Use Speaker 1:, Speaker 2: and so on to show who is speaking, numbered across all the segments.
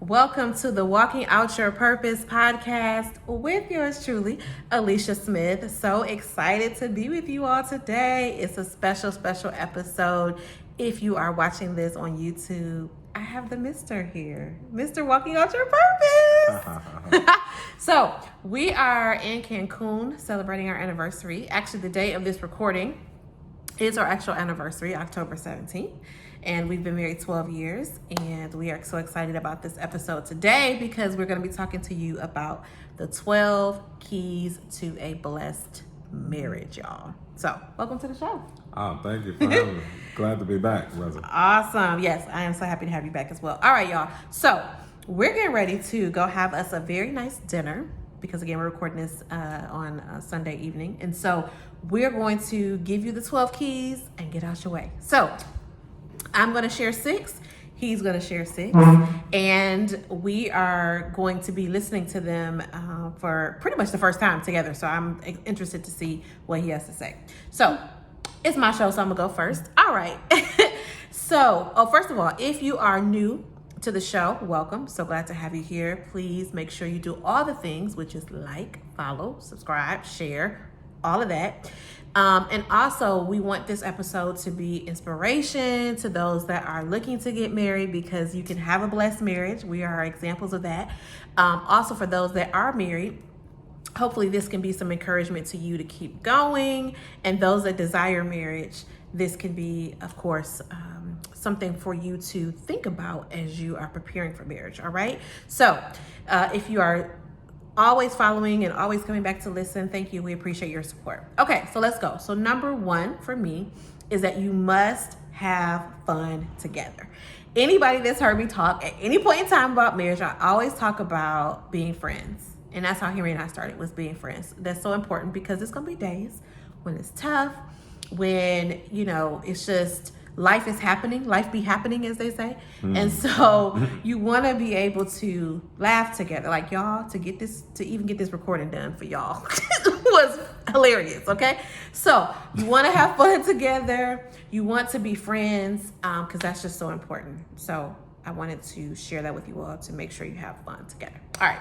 Speaker 1: Welcome to the Walking Out Your Purpose podcast with yours truly, Alicia Smith. So excited to be with you all today. It's a special episode. If you are watching this on YouTube, I have the Mr. here. Mr. Walking Out Your Purpose. So we are in Cancun celebrating our anniversary. Actually, the day of this recording is our actual anniversary, October 17th. And we've been married 12 years, and we are so excited about this episode today because we're going to be talking to you about the 12 keys to a blessed marriage, y'all. So, welcome to the show.
Speaker 2: Oh, thank you for having me. Glad to be back, brother.
Speaker 1: Awesome. Yes, I am so happy to have you back as well. All right, y'all. So, we're getting ready to go have us a very nice dinner because, again, we're recording this on Sunday evening. And so, we're going to give you the 12 keys and get out your way. So, I'm going to share 6. He's going to share 6. And we are going to be listening to them for pretty much the first time together. So I'm interested to see what he has to say. So it's my show, so I'm going to go first. All right. First of all, if you are new to the show, welcome. So glad to have you here. Please make sure you do all the things, which is like, follow, subscribe, share, all of that. And also, we want this episode to be inspiration to those that are looking to get married because you can have a blessed marriage. We are examples of that. Also, for those that are married, hopefully this can be some encouragement to you to keep going. And those that desire marriage, this can be, of course, something for you to think about as you are preparing for marriage. All right. So if you are always following and always coming back to listen, thank you. We appreciate your support. Okay, so let's go. So number 1 for me is that you must have fun together. Anybody that's heard me talk at any point in time about marriage, I always talk about being friends. And that's how Henry and I started, was being friends. That's so important because it's going to be days when it's tough, when, it's just life is happening, life be happening, as they say. And so you want to be able to laugh together. Like, y'all, to even get this recording done for y'all was hilarious. Okay. So you want to have fun together. You want to be friends, because that's just so important. So I wanted to share that with you all to make sure you have fun together. All right.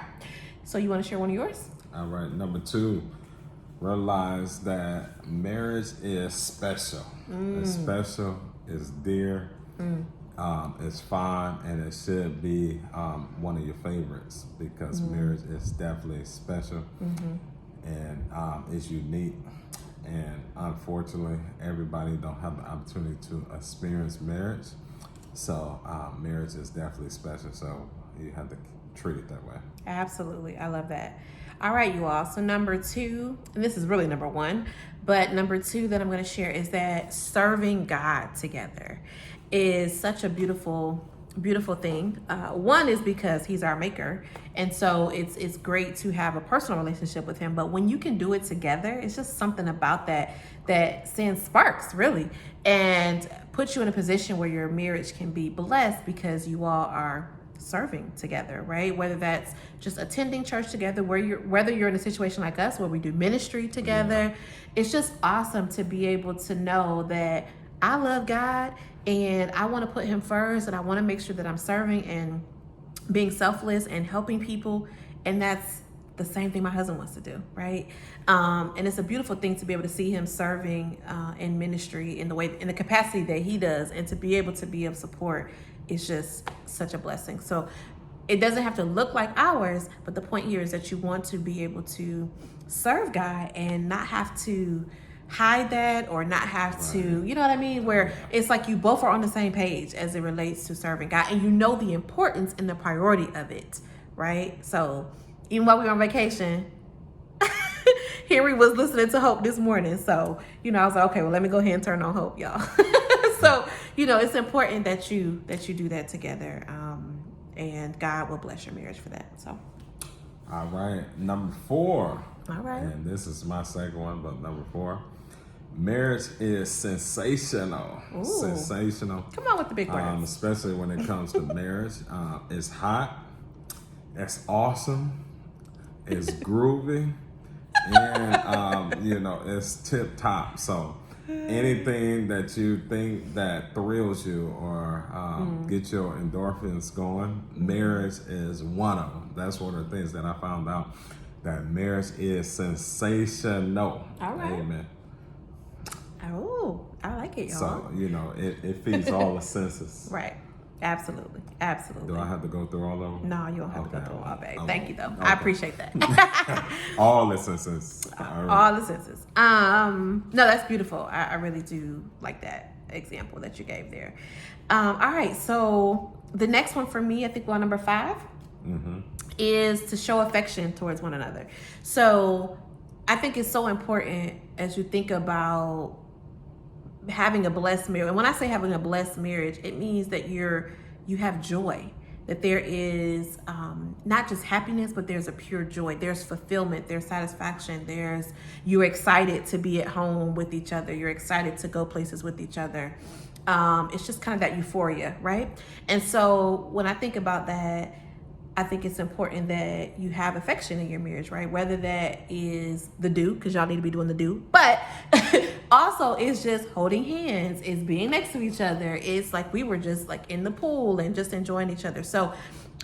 Speaker 1: So you want to share one of yours?
Speaker 2: All right. Number 2, realize that marriage is special. It's special. It's dear, it's fine, and it should be one of your favorites because marriage is definitely special and it's unique. And unfortunately, everybody don't have the opportunity to experience marriage. So marriage is definitely special. So you have to treat it that way.
Speaker 1: Absolutely. I love that. All right, you all. So number 2, and this is really number 1, but number 2 that I'm going to share is that serving God together is such a beautiful thing. 1 is because he's our maker. And so it's great to have a personal relationship with him. But when you can do it together, it's just something about that sends sparks, really, and puts you in a position where your marriage can be blessed because you all are serving together, right? Whether that's just attending church together, whether you're in a situation like us where we do ministry together, it's just awesome to be able to know that I love God and I want to put him first, and I want to make sure that I'm serving and being selfless and helping people. And that's the same thing my husband wants to do, right? And it's a beautiful thing to be able to see him serving in ministry in the capacity that he does, and to be able to be of support is just such a blessing. So it doesn't have to look like ours, but the point here is that you want to be able to serve God and not have to hide that or not have to, you know what I mean? Where it's like you both are on the same page as it relates to serving God, and you know the importance and the priority of it, right? So even while we were on vacation, Henry was listening to Hope this morning. So, I was like, okay, well, let me go ahead and turn on Hope, y'all. So, it's important that you do that together. And God will bless your marriage for that. So.
Speaker 2: All right. Number 4.
Speaker 1: All right.
Speaker 2: And this is my second one, but number 4. Marriage is sensational.
Speaker 1: Ooh.
Speaker 2: Sensational.
Speaker 1: Come on with the big words.
Speaker 2: Especially when it comes to marriage. It's hot. It's awesome. It's groovy. And, it's tip top. So anything that you think that thrills you or get your endorphins going, marriage is one of them. That's one of the things that I found out, that marriage is sensational.
Speaker 1: All right.
Speaker 2: Amen.
Speaker 1: Oh, I like it, y'all.
Speaker 2: So, it feeds all the senses.
Speaker 1: Right. Absolutely. Absolutely.
Speaker 2: Do I have to go through all of them?
Speaker 1: No, you don't have to go through them all, babe.
Speaker 2: Okay.
Speaker 1: Thank you, though.
Speaker 2: Okay.
Speaker 1: I appreciate that.
Speaker 2: All the senses.
Speaker 1: All the senses. No, that's beautiful. I really do like that example that you gave there. All right. So the next one for me, I think we're on number 5, is to show affection towards one another. So I think it's so important as you think about having a blessed marriage. And when I say having a blessed marriage, it means that you have joy, that there is not just happiness, but there's a pure joy. There's fulfillment, there's satisfaction, you're excited to be at home with each other. You're excited to go places with each other. It's just kind of that euphoria, right? And so when I think about that, I think it's important that you have affection in your marriage, right? Whether that is the do, because y'all need to be doing the do, but also it's just holding hands, it's being next to each other. It's like we were just like in the pool and just enjoying each other. So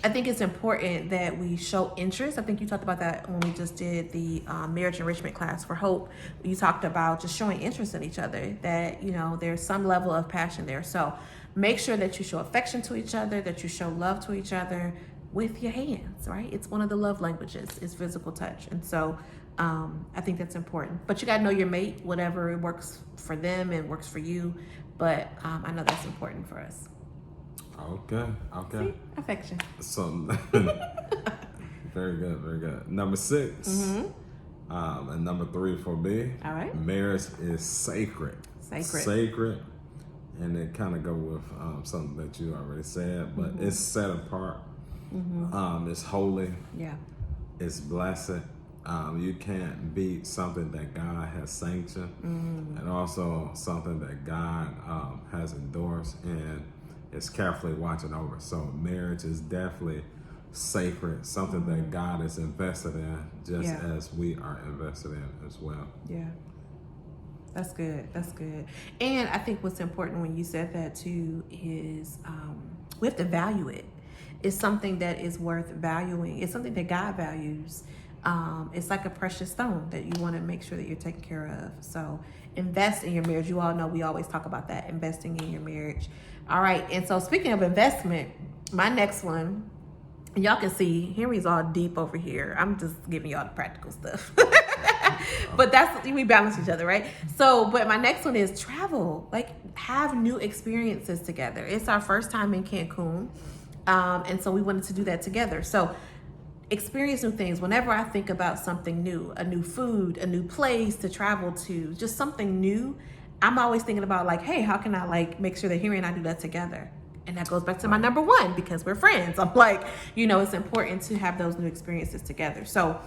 Speaker 1: I think it's important that we show interest. I think you talked about that when we just did the marriage enrichment class for Hope. You talked about just showing interest in each other, that, there's some level of passion there. So make sure that you show affection to each other, that you show love to each other, with your hands, right? It's one of the love languages, is physical touch. And so I think that's important. But you gotta know your mate, whatever works for them and works for you. But I know that's important for us.
Speaker 2: Okay.
Speaker 1: See? Affection.
Speaker 2: So, very good, very good. Number 6, and number 3 for me.
Speaker 1: All right.
Speaker 2: Marriage is sacred. Sacred. And it kind of go with something that you already said, but it's set apart. It's holy.
Speaker 1: Yeah.
Speaker 2: It's blessed. You can't beat something that God has sanctioned, and also something that God has endorsed and is carefully watching over. So marriage is definitely sacred, something that God is invested in, just as we are invested in as well.
Speaker 1: Yeah. That's good. That's good. And I think what's important when you said that too is we have to value it. It's something that is worth valuing. It's something that God values. It's like a precious stone that you want to make sure that you're taking care of. So invest in your marriage. You all know we always talk about that, investing in your marriage. All right. And so speaking of investment, my next one, y'all can see Henry's all deep over here. I'm just giving y'all the practical stuff. But we balance each other, right? So, but my next one is travel. Like, have new experiences together. It's our first time in Cancun. And so we wanted to do that together. So experience new things. Whenever I think about something new, a new food, a new place to travel to, just something new, I'm always thinking about like, hey, how can I like make sure that Henry and I do that together? And that goes back to my number 1, because we're friends. I'm like, it's important to have those new experiences together. So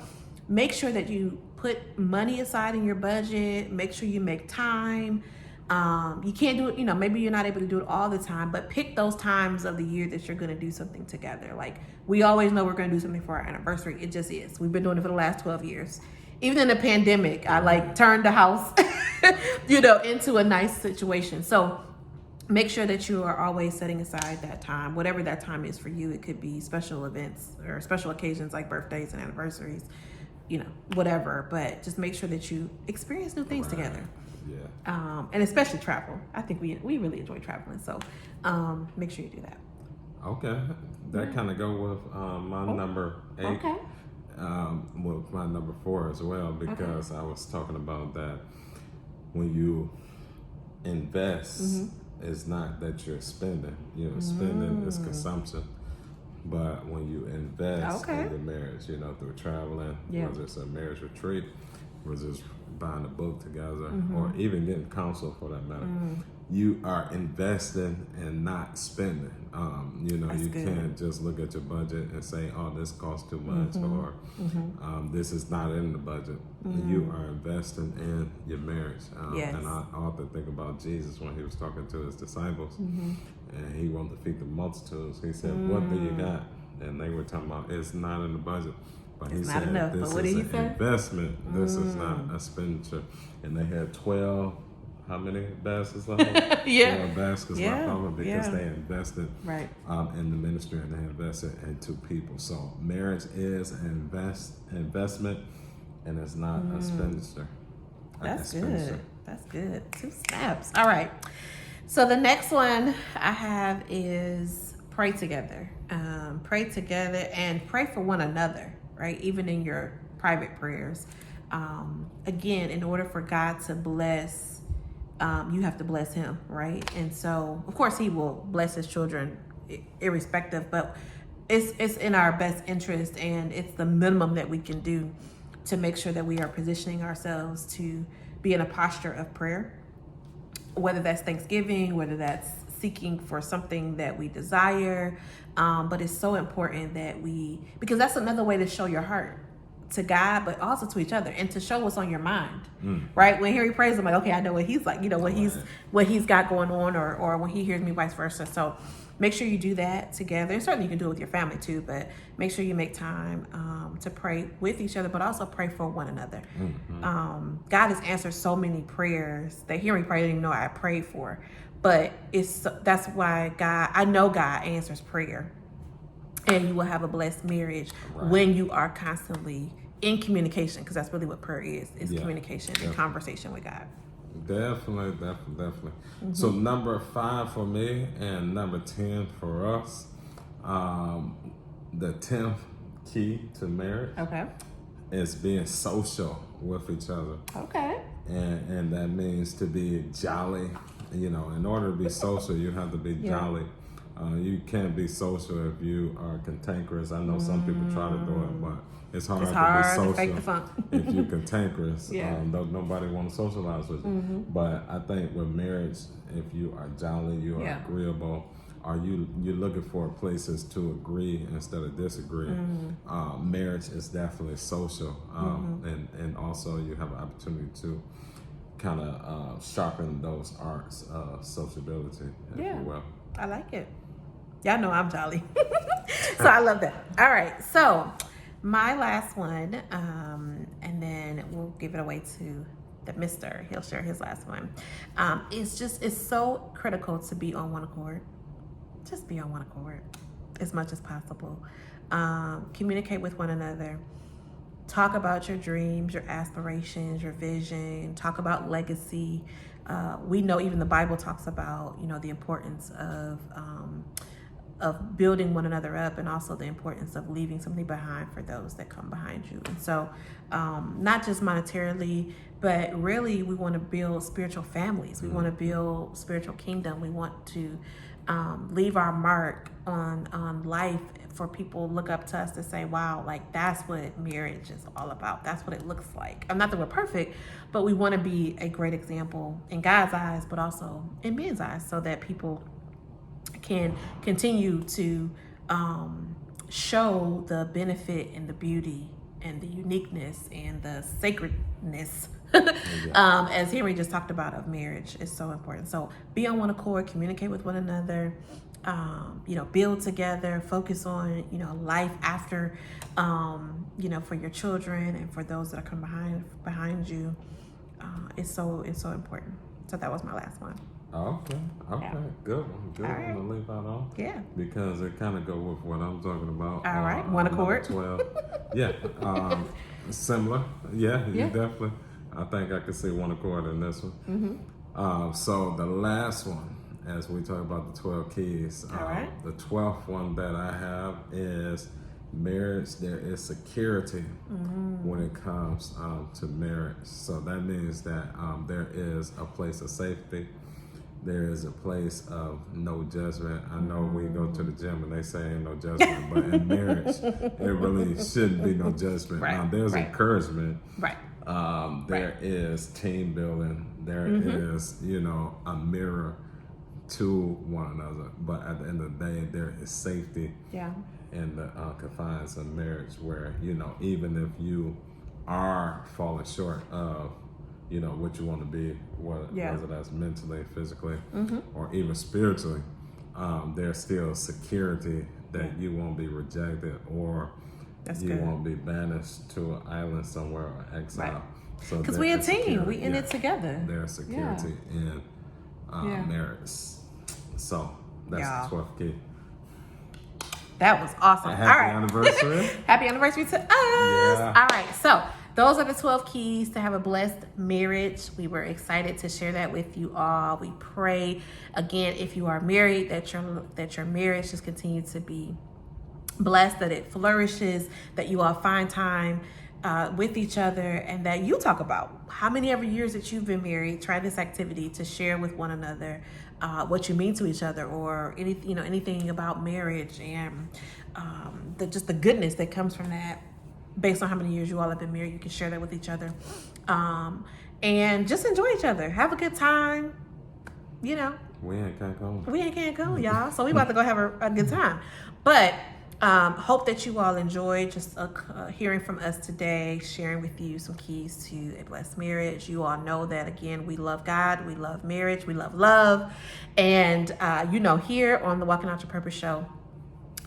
Speaker 1: make sure that you put money aside in your budget. Make sure you make time. You can't do it, maybe you're not able to do it all the time, but pick those times of the year that you're going to do something together. Like, we always know we're going to do something for our anniversary. It just is. We've been doing it for the last 12 years. Even in the pandemic, I like turned the house, into a nice situation. So make sure that you are always setting aside that time, whatever that time is for you. It could be special events or special occasions like birthdays and anniversaries, whatever, but just make sure that you experience new things together.
Speaker 2: Yeah.
Speaker 1: And especially travel. I think we really enjoy traveling. So make sure you do that.
Speaker 2: Okay. That kind of go with my number 8.
Speaker 1: Okay.
Speaker 2: With my number 4 as well, because I was talking about that when you invest, it's not that you're spending. Spending is consumption. But when you invest in your marriage, through traveling, whether it's a marriage retreat, whether it's buying a book together, or even getting counsel for that matter, you are investing and not spending. You can't just look at your budget and say, oh, this costs too much, or this is not in the budget. You are investing in your marriage. And I often think about Jesus when he was talking to his disciples, and he wanted to feed the multitudes. He said, what do you got? And they were talking about, it's not in the budget. But he said, this is an investment. This is not a expenditure. And they had 12 how many baskets left over?
Speaker 1: Yeah.
Speaker 2: 4 baskets left over because they invested
Speaker 1: right.
Speaker 2: In the ministry and they invested into people. So marriage is an investment and it's not a expenditure.
Speaker 1: That's good. That's good. 2 snaps. All right. So the next one I have is pray together. Pray together and pray for one another, right? Even in your private prayers. Again, in order for God to bless, you have to bless him, right? And so, of course, he will bless his children irrespective, but it's in our best interest, and it's the minimum that we can do to make sure that we are positioning ourselves to be in a posture of prayer, whether that's thanksgiving, whether that's seeking for something that we desire. But it's so important that because that's another way to show your heart to God, but also to each other, and to show what's on your mind, right? When Harry prays, I'm like, okay, I know what he's like, what he's got going on, or when he hears me, vice versa. So make sure you do that together. And certainly you can do it with your family too, but make sure you make time to pray with each other, but also pray for one another. God has answered so many prayers that hearing pray, I didn't even know I prayed for, but that's why I know God answers prayer. And you will have a blessed marriage when you are constantly in communication, because that's really what prayer is communication and conversation with God.
Speaker 2: Definitely. So number 5 for me and number 10 for us. The 10th key to marriage is being social with each other.
Speaker 1: Okay.
Speaker 2: And that means to be jolly. In order to be social, you have to be jolly. You can't be social if you are cantankerous. I know some people try to do it, but it's hard to be social
Speaker 1: to fake the funk.
Speaker 2: if you're cantankerous. Nobody want to socialize with you. But I think with marriage, if you are jolly, you are agreeable, or you're looking for places to agree instead of disagree, marriage is definitely social. And also you have an opportunity to kind of sharpen those arts of sociability, if you will.
Speaker 1: I like it. Y'all know I'm jolly. So I love that. All right. So my last one, and then we'll give it away to the mister. He'll share his last one. It's so critical to be on one accord. Just be on one accord as much as possible. Communicate with one another. Talk about your dreams, your aspirations, your vision. Talk about legacy. We know even the Bible talks about, the importance of building one another up, and also the importance of leaving something behind for those that come behind you. And so not just monetarily, but really we want to build spiritual families. We want to build spiritual kingdom. We want to leave our mark on life, for people look up to us to say, wow, like that's what marriage is all about. That's what it looks like. Not that we're perfect, but we want to be a great example in God's eyes, but also in men's eyes, so that people can continue to show the benefit and the beauty and the uniqueness and the sacredness as Henry just talked about, of marriage is so important. So be on one accord, communicate with one another, build together, focus on, life after, for your children and for those that are coming behind you. It's so important. So that was my last one.
Speaker 2: Okay, good one. Good one to leave out on.
Speaker 1: Yeah.
Speaker 2: Because it kind of go with what I'm talking about.
Speaker 1: All right, one accord.
Speaker 2: 12. Similar. You definitely. I think I could see one accord in this one. So the last one, as we talk about the 12 keys, the 12th one that I have is marriage. There is security when it comes to marriage. So that means that there is a place of safety. There is a place of no judgment. I know we go to the gym and they say ain't no judgment, but in marriage, there really shouldn't be no judgment. Now, there's encouragement. There is team building. There is, a mirror to one another. But at the end of the day, there is safety in the confines of marriage, where, even if you are falling short of what you want to be, whether that's mentally, physically, or even spiritually, there's still security that you won't be rejected, or won't be banished to an island somewhere or exile. So
Speaker 1: Because
Speaker 2: there
Speaker 1: we a
Speaker 2: is
Speaker 1: team.
Speaker 2: security.
Speaker 1: We in
Speaker 2: Yeah.
Speaker 1: it together.
Speaker 2: There's security in
Speaker 1: Yeah.
Speaker 2: marriage. So that's
Speaker 1: Y'all.
Speaker 2: the 12th key.
Speaker 1: That was awesome.
Speaker 2: Happy
Speaker 1: All right.
Speaker 2: anniversary.
Speaker 1: Happy anniversary to us.
Speaker 2: Yeah.
Speaker 1: All right. So those are the 12 keys to have a blessed marriage. We were excited to share that with you all. We pray, again, if you are married, that your marriage just continue to be blessed, that it flourishes, that you all find time with each other, and that you talk about how many ever years that you've been married. Try this activity to share with one another what you mean to each other, or anything about marriage, and just the goodness that comes from that. Based on how many years you all have been married, you can share that with each other, and just enjoy each other. Have a good time.
Speaker 2: We ain't Cancun.
Speaker 1: We in Cancun, y'all. So we about to go have a good time. But hope that you all enjoyed just hearing from us today, sharing with you some keys to a blessed marriage. You all know that, again, we love God, we love marriage, we love love. And, here on the Walking Out Your Purpose show,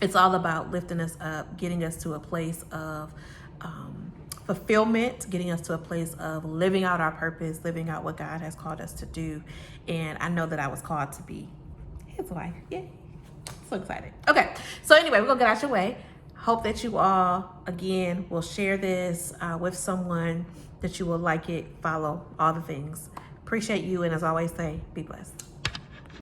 Speaker 1: it's all about lifting us up, getting us to a place of fulfillment, getting us to a place of living out our purpose, living out what God has called us to do. And I know that I was called to be his wife. Yay. So excited. Okay. So anyway, we're going to get out your way. Hope that you all, again, will share this with someone, that you will like it, follow, all the things. Appreciate you. And as I always say, be blessed.